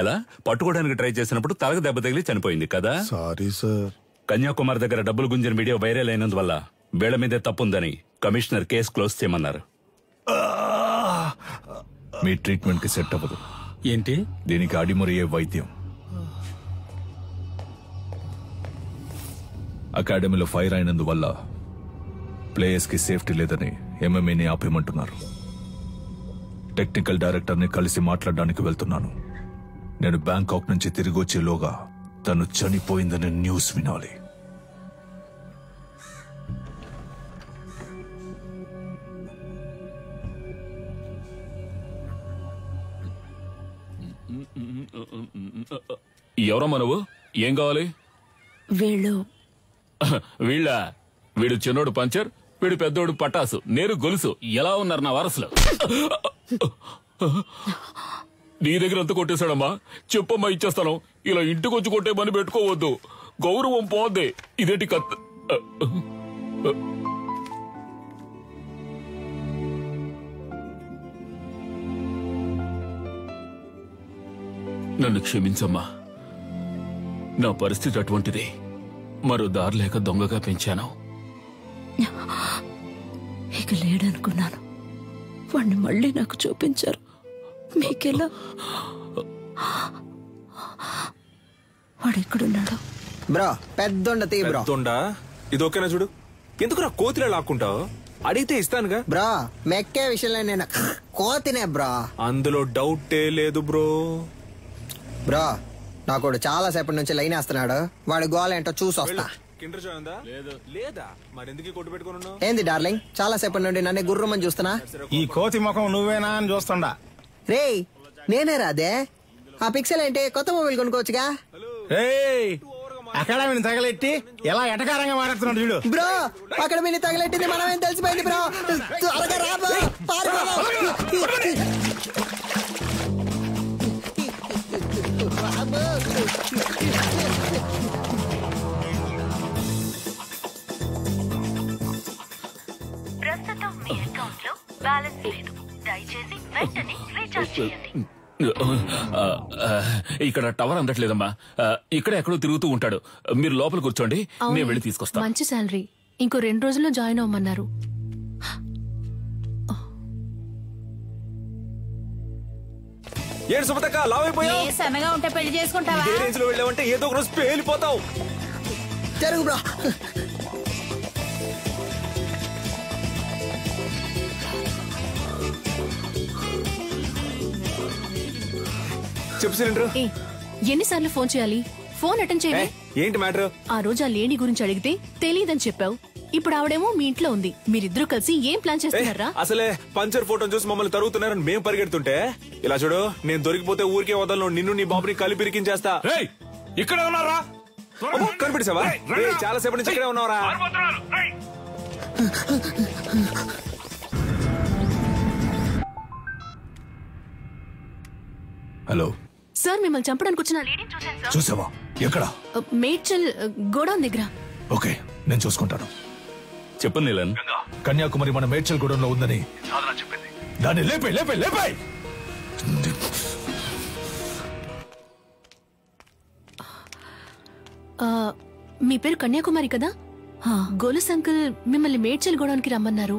ఎలా పట్టుకోవడానికి ట్రై చేసినప్పుడు తలకు దెబ్బ తగిలి చనిపోయింది కదా. Sorry sir. కన్యాకుమారి దగ్గర డబ్బులు గుంజిన వీడియో వైరల్ అయినందువల్ల వీళ్ల మీదే తప్పుందని కమిషనర్ కేసు క్లోజ్ చేయమన్నారు. మీ ట్రీట్మెంట్ కి సెట్ అవ్వదు. ఏంటి? దీనికి అడిమురియే వైద్యం. అకాడమీలో ఫైర్ అయినందువల్ల ప్లేయర్స్ కి సేఫ్టీ లేదని ఎంఎంఏని ఆపేయమంటున్నారు. టెక్నికల్ డైరెక్టర్ ని కలిసి మాట్లాడడానికి వెళ్తున్నాను. నేను బ్యాంకాక్ నుంచి తిరిగి వచ్చేలోగా తను చనిపోయిందని న్యూస్ వినాలి. ఎవరమ్మా నువ్వు? ఏం కావాలి? వీడు చిన్నోడు పంచర్, వీడు పెద్దోడు పటాసు, నేను గొలుసు. ఎలా ఉన్నారు నా వారసులు? నీ దగ్గర ఎంత కొట్టేశాడమ్మా? చెప్పమ్మా, ఇచ్చేస్తాను. ఇలా ఇంటికి వచ్చి కొట్టే పని పెట్టుకోవద్దు, గౌరవం పోద్ది. ఇదేంటి కత్? నన్ను క్షమించమ్మా, నా పరిస్థితి అటువంటిది. మరో దారి లేక దొంగగా పెంచాను. ఇక లేడనుకున్నాను, వాణ్ణి మళ్ళీ నాకు చూపించారు. మీకెలా? వాడెక్కడున్నాడు? బ్రో పెద్దొండ తీ బ్రో. ఇది ఓకేనా చూడు? ఎందుకు నా కోతిలో లాక్కుంటావు? అడిగితే ఇస్తానుగా బ్రో. మెక్కే విషయంలో నేను కోతినే బ్రో, అందులో డౌటే లేదు బ్రో. బ్రో నాకు చాలా సేపటి నుంచి లైన్ వేస్తున్నాడు. వాడి గోల్ ఏంటో చూసి వస్తా. ఏంది డార్లింగ్, చాలా సేపటి నుండి నన్ను గుర్రమని చూస్తున్నా. ఈ కోతి ముఖం నువ్వేనా అని చూస్తుండా. రే నేనే రాదే. ఆ పిక్సెల్ ఏంటి? కొత్త మొబైల్ కొనుక్కోవచ్చుగా. అకాడమీని తగలెట్టి ఎలా ఎటకారంగా మాట్లాడుతున్నాడు చూడు. బ్రో అకాడమీని తగలెట్టింది మనమేం తెలిసిపోయింది బ్రో. త్వరగా రా బ్రో. ప్రస్తుతం మీ అకౌంట్ లో బ్యాలెన్స్ లేదు, దయచేసి వెంటనే రీఛార్జ్ చేయండి. ఇక్కడ టవర్ అందట్లేదమ్మా. ఇక్కడ ఎక్కడో తిరుగుతూ ఉంటాడు. మీరు లోపల కూర్చోండి, నేను వెళ్ళి తీసుకొస్తాను. మంచి శాలరీ, ఇంకో 2 రోజుల్లో జాయిన్ అవ్వమన్నారు. ఏడు సుమతక్క లావ్ అయిపోయావు. సన్నగా ఉంటే పెళ్లి చేసుకుంటావా? ఏ రేంజ్ లో వెళ్ళావంటే ఏదో ఒక రోజు పేలిపోతావు. జరుగు బ్రో. చెప్పు సిలిండర్. ఎన్నిసార్లు ఫోన్ చేయాలి? ఫోన్ అటెండ్ చేయండి. ఏంటి మ్యాటర్? ఆ రోజు ఆ లేడీ గురించి అడిగితే తెలీదని చెప్పావు. ఇప్పుడు ఆవిడేమో మీ ఇంట్లో ఉంది. మీరిద్దరూ కలిసి ఏం ప్లాన్ చేస్తున్నారా? అసలే పంచర్ ఫోటో చూసి మమ్మల్ని తరుగుతున్నారని మేము పరిగెడుతుంటే, ఇలా చూడు, నేను దొరికిపోతే ఊరికే వదలను. నిన్ను నీ బాబుని కలిపి ఇరికించేస్తా. ఇక్కడే ఉన్నారా? కనిపెట్టావా? చాలా సేపటి నుంచి ఇక్కడే ఉన్నారా? హలో సార్, మిమ్మల్ని చంపడానికి వచ్చిన లేడీని చూశాను సార్. చూసావా? ఎక్కడ? మేడ్చల్ గోడౌన్ దగ్గర. ఓకే, నేను చూసుకుంటాను. చెప్పు నీలన్. కన్యాకుమారి మన మేడ్చల్ గూడెంలో ఉందని చెప్పింది. దాన్ని లేపే లేపే లేపే. మీ పేరు కన్యాకుమారి కదా? గోలస్ అంకుల్ మిమ్మల్ని మేడ్చల్ గోడౌన్ కి రమ్మన్నారు.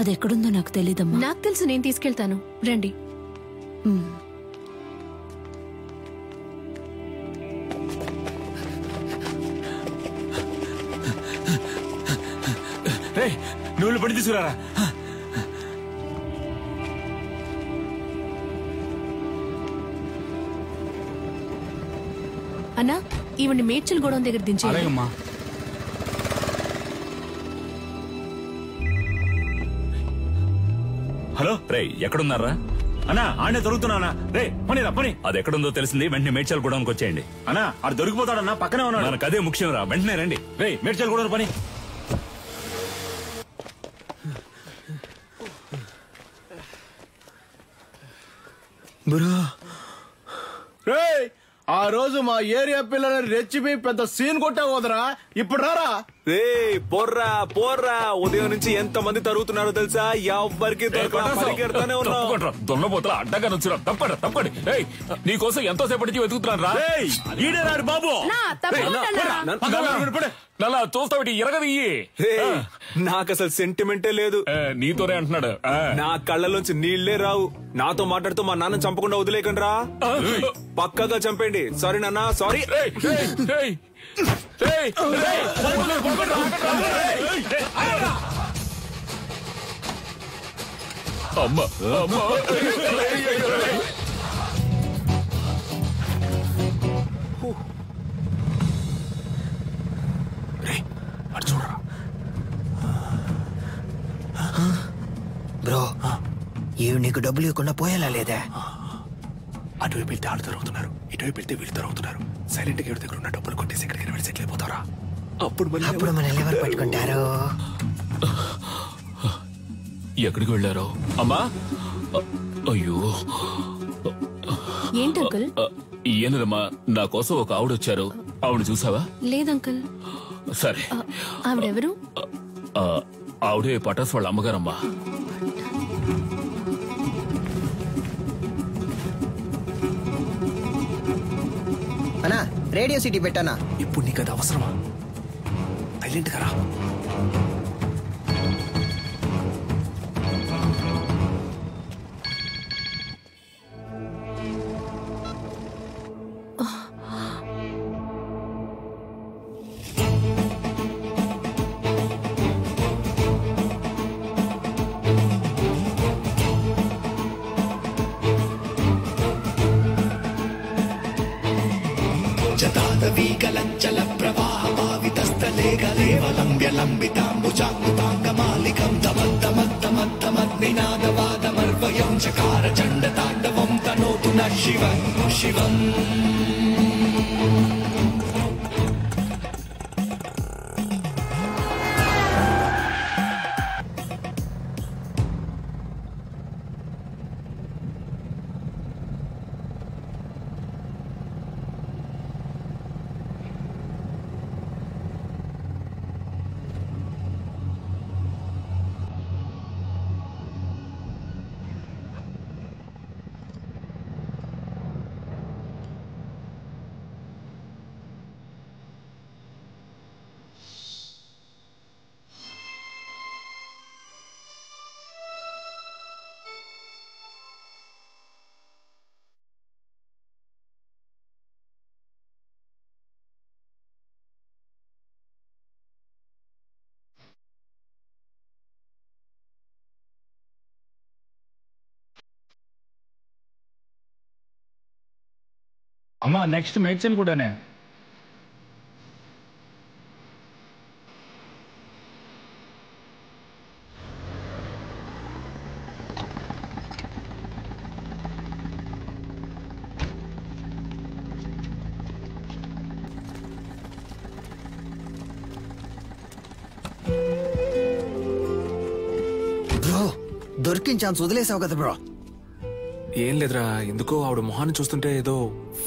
అది ఎక్కడుందో నాకు తెలీదమ్మా. నాకు తెలుసు, నేను తీసుకెళ్తాను, రండి. నువ్వు పడి తీసుకురారా. అన్నా, ఈవిడ్ని మేడ్చల్ గోడౌన్ దగ్గర దించేయండి. హలో రే, ఎక్కడున్నారా? అన్నా ఆడే దొరుకుతున్నా. రే పని రా పని. అది ఎక్కడుందో తెలిసింది, వెంటనే మేడ్చల్ గూడెంకి వచ్చేయండి. అన్నా ఆడు దొరికిపోతాడన్నా, పక్కనే ఉన్నాడు. మనకు అదే ముఖ్యం రా, వెంటనే రండి. రే మేడ్చల్ గూడెం పని. ఆ రోజు మా ఏరియా పిల్లని రెచ్చిపి పెద్ద సీన్ కొట్టావు వదరా. ఇప్పుడు రారా. రే పోర్రా పోర్రా, ఉదయం నుంచి ఎంత మంది తరుగుతున్నారో తెలుసా? ఎవ్వరికి పరిగెడతానే ఉన్నావు. దొన్నపోతల అడ్డగా నుంచురా. తప్పండి తప్పండి. నీకోసం ఎంతో సేపటి నుంచి వెతుకుతున్నాను రా. ఈడేనాడు బాబు. నల్లా చూస్తావిటి ఎరగదియ్యి. నాకు అసలు సెంటిమెంటే లేదు. నీతోనే అంటున్నాడు. నా కళ్ళలోంచి నీళ్లే రావు. నాతో మాట్లాడుతూ మా నాన్న చంపకుండా వదిలేకండి రా. పక్కగా చంపండి. సారీ నాన్న, సారీ. అమ్మా అమ్మా చూడరా బ్రో, ఇవి నీకు డబ్బులు ఇవ్వకుండా పోయేలా లేదా? అటువైపు వెళ్తే ఆడు తరుగుతున్నారు, ఇటువైపు వెళ్తే వీళ్ళు తరుగుతున్నారు. సైలెంట్ గా దగ్గర ఉన్న డబ్బులు కొట్టేసి ఎక్కడికి వెళ్ళి సెటిల్ అయిపోతారా? అప్పుడు మనల్ని ఎవరు పట్టుకుంటారు? ఎక్కడికి వెళ్ళారో? అమ్మా అయ్యో ఏంటి అంకుల్? ఏనదమ్మా, నా కోసం ఒక ఆవిడ వచ్చారు. ఆవిడ చూసావా? లేదంకుల్. సరే. ఆవిడెవరు? ఆవిడే పటాస్ వాళ్ళ అమ్మగారమ్మా. అన్నా, రేడియో సిటీ పెట్టానా? ఇప్పుడు నీకు అది అవసరమా? సైలెంట్ గా రా. జతాదవీకలంచల ప్రవాహ భావితస్థలే గలేవలంబ్య లంబితాంబుజాంగుతాంగమాలికం తమద్దమద్దమద్దమగ్నినాదవాదమర్వయం చకార చండ తాండవం తనోతు న శివం శివం. అమ్మా, నెక్స్ట్ మెడిసిన్ కూడానే. బ్రో, దొరికిన ఛాన్స్ వదిలేసావు కదా బ్రో. ఏం లేదురా, ఎందుకో ఆవిడ మొహాన్ని చూస్తుంటే ఏదో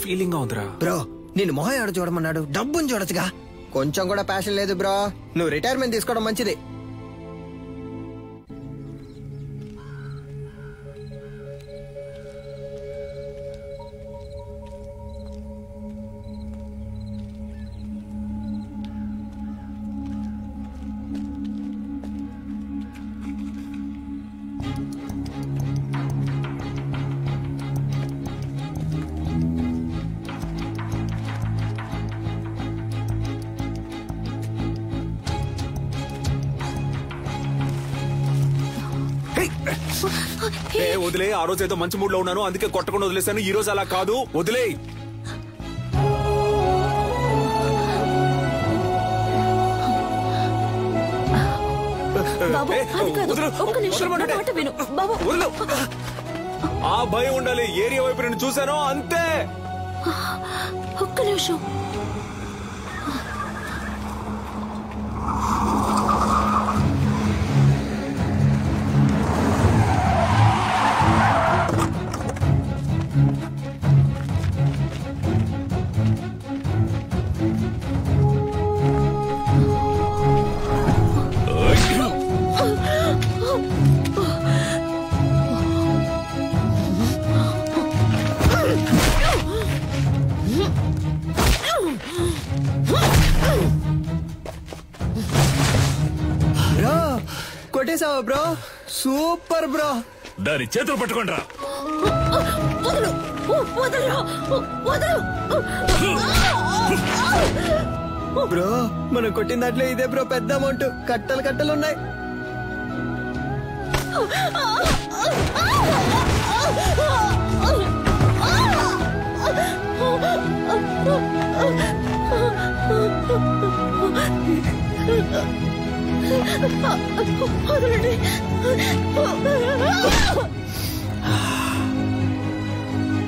ఫీలింగ్ గా ఉందిరా. బ్రో, నిన్ను మొహం ఆడ చూడమన్నాడు, డబ్బుని చూడొచ్చుగా. కొంచెం కూడా ప్యాషన్ లేదు బ్రో. నువ్వు రిటైర్మెంట్ తీసుకోవడం మంచిది. వదిలే, ఆ రోజు ఏదో మంచి మూడ్ లో ఉన్నాను అందుకే కొట్టకుండా వదిలేసాను. ఈ రోజు అలా కాదు, వదిలే. ఆ భయం ఉండాలి. ఏరియా వైపు నేను చూశాను అంతే. ఒక్క నిమిషం. కొట్టేసావా బ్రో? Super bro. దాని చేతులు పట్టుకోండిరా. బ్రో మనం కొట్టిన దాంట్లో ఇదే బ్రో పెద్ద అమౌంట్. కట్టలు కట్టలు ఉన్నాయి.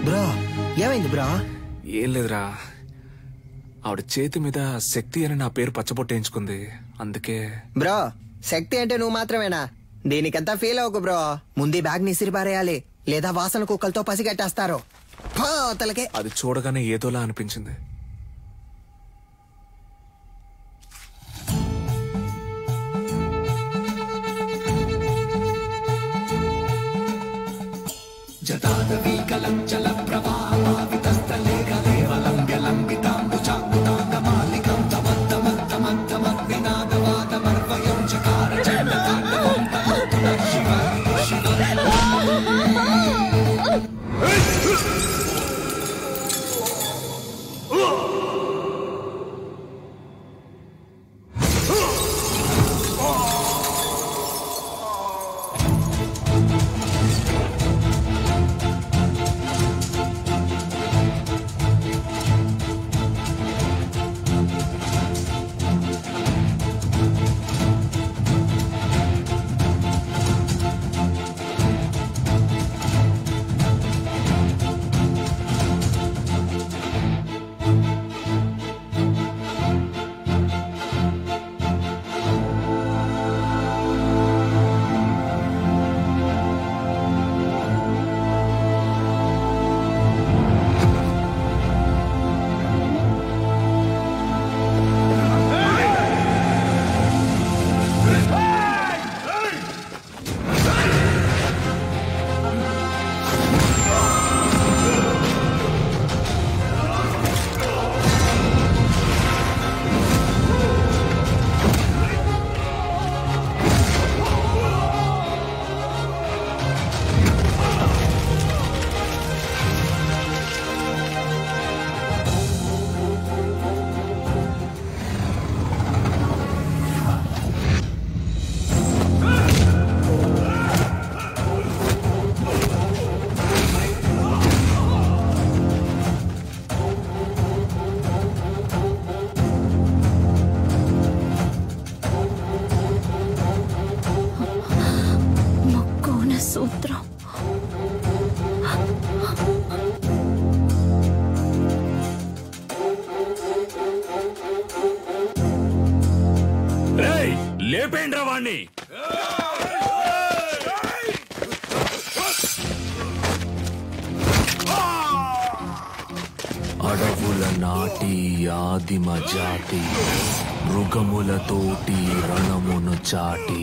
బ్రో ఏమైంది బ్రో? ఏం లేదురా, ఆవిడ చేతి మీద శక్తి అని నా పేరు పచ్చబొట్టేయించుకుంది, అందుకే. బ్రో శక్తి అంటే నువ్వు మాత్రమేనా? దీనికంతా ఫీల్ అవ్వకు బ్రో. ముందు బ్యాగ్ ని ఇసిరిపారేయాలి, లేదా వాసన కుక్కలతో పసిగట్టేస్తారు. అది చూడగానే ఏదోలా అనిపించింది. జతాదవీకలం జల ప్రవాహమావితస్థలే కలేవలంబ్యలంబితాంబుజాంబుతాంగమాలికం తమత్తమత్తమత్తమగ్నినాదవాదమర్వయం చకార చండతాండవం తనోతు శివ శివ. లేపేండ్రా వాణ్ణి. అడవుల నాటి ఆదిమ జాతి మృగములతోటి రణమును చాటి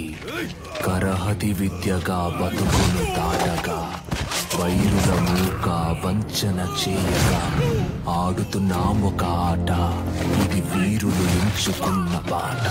కరహతి విద్యగా బతుకును దాటగా వైరుల మూక వంచన చేయగా ఆడుతున్నామొక ఆట, ఇది వీరులు ఎంచుకున్న పాట.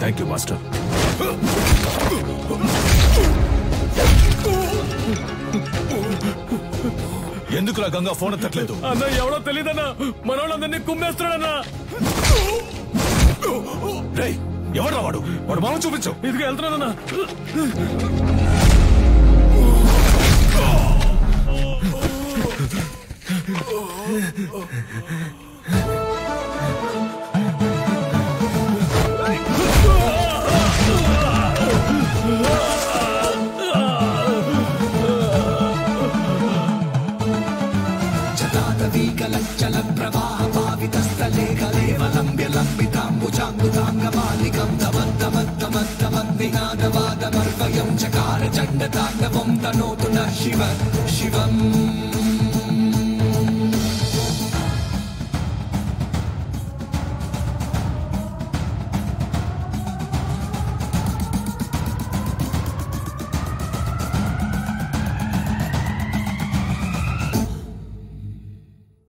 Thank you master. ఎందుకులా గంగా ఫోన్ ఎత్తట్లేదు? అన్న ఎవడో తెలియదన్నా, మనోళ్ళందరినీ కుమ్మేస్తున్నాడన్నా. ఎవడ్రా వాడు? వాడు మామ చూపించు. ఇదిగా వెళ్తున్నానన్నా. ప్రవాహ పావితస్థలే కలేవలంబ్య లంబితాంబుజాంగుతాంగమాలికం తమత్తమత్తమత్తమద్నినాదవాదమర్వయం చకార చండ తాండవం తనోతు నః శివ శివం